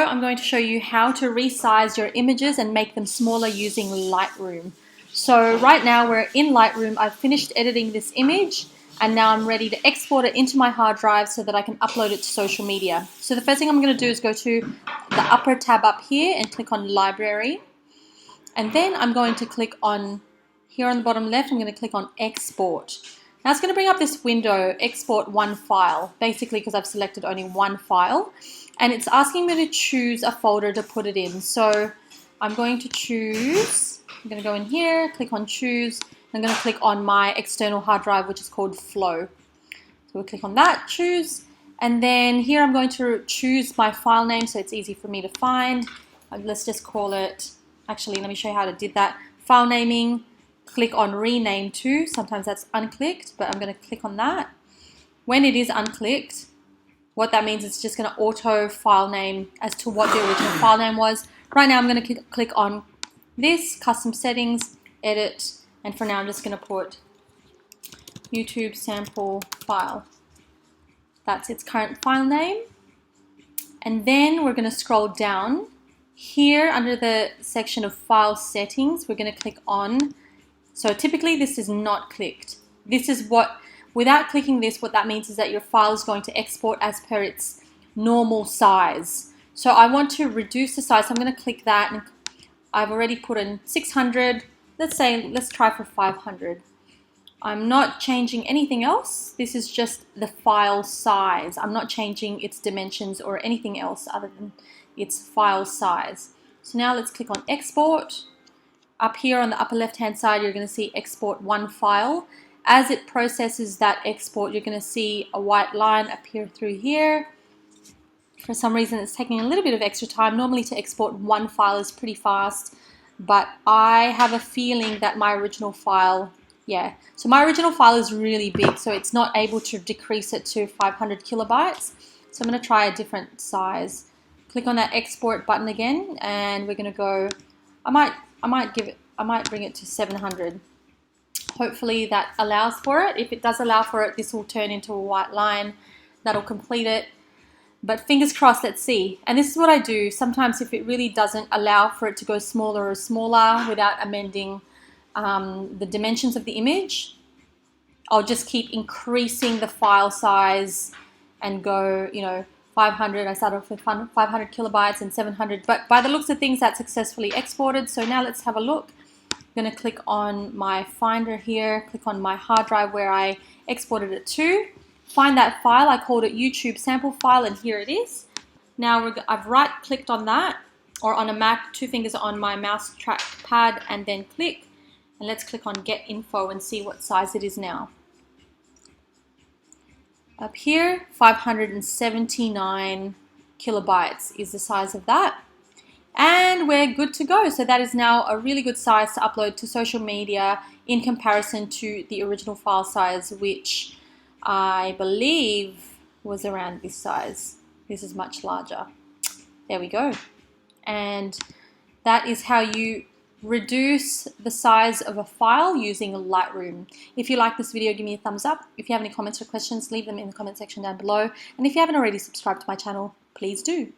I'm going to show you how to resize your images and make them smaller using Lightroom. So right now we're in Lightroom. I've finished editing this image and now I'm ready to export it into my hard drive so that I can upload it to social media. So the first thing I'm going to do is go to the upper tab up here and click on Library. And then I'm going to click on, here on the bottom left, I'm going to click on Export. Now it's going to bring up this window, Export One File, basically because I've selected only one file. And it's asking me to choose a folder to put it in. So I'm going to choose, I'm going to go in here, click on Choose. I'm going to click on my external hard drive, which is called Flow. So we'll click on that, choose. And then here I'm going to choose my file name so it's easy for me to find. Let's just call it, actually, let me show you how to do that. File naming, click on Rename To. Sometimes that's unclicked, but I'm going to click on that. When it is unclicked, what that means is it's just going to auto file name as to what the original file name was. Right now I'm going to click on this, Custom Settings, Edit, and for now I'm just going to put YouTube sample file. That's its current file name. And then we're going to scroll down. Here under the section of File Settings, we're going to click on, so typically this is not clicked. This is what, without clicking this, what that means is that your file is going to export as per its normal size. So I want to reduce the size, so I'm going to click that, and I've already put in 600. Let's try for 500. I'm not changing anything else. This is just the file size. I'm not changing its dimensions or anything else other than its file size. So now let's click on Export. Up here on the upper left hand side, you're going to see Export One File. As it processes that export, you're going to see a white line appear through here. For some reason, it's taking a little bit of extra time. Normally to export one file is pretty fast, but I have a feeling that my original file, so my original file is really big, so it's not able to decrease it to 500 kilobytes. So I'm going to try a different size. Click on that export button again, and we're going to go, I might bring it to 700. Hopefully that allows for it. If it does allow for it, this will turn into a white line. That'll complete it. But fingers crossed, let's see. And this is what I do. Sometimes if it really doesn't allow for it to go smaller or smaller without amending the dimensions of the image, I'll just keep increasing the file size and go, 500. I started off with 500 kilobytes and 700. But by the looks of things, that's successfully exported. So now let's have a look. I'm going to click on my Finder here, click on my hard drive where I exported it to. Find that file. I called it YouTube sample file, and here it is. Now I've right-clicked on that, or on a Mac, two fingers on my mouse trackpad, and then click. And let's click on Get Info and see what size it is now. Up here, 579 kilobytes is the size of that. And we're good to go. So that is now a really good size to upload to social media in comparison to the original file size, which I believe was around this size. This is much larger. There we go. And that is how you reduce the size of a file using Lightroom. If you like this video, give me a thumbs up. If you have any comments or questions, leave them in the comment section down below. And if you haven't already subscribed to my channel, please do.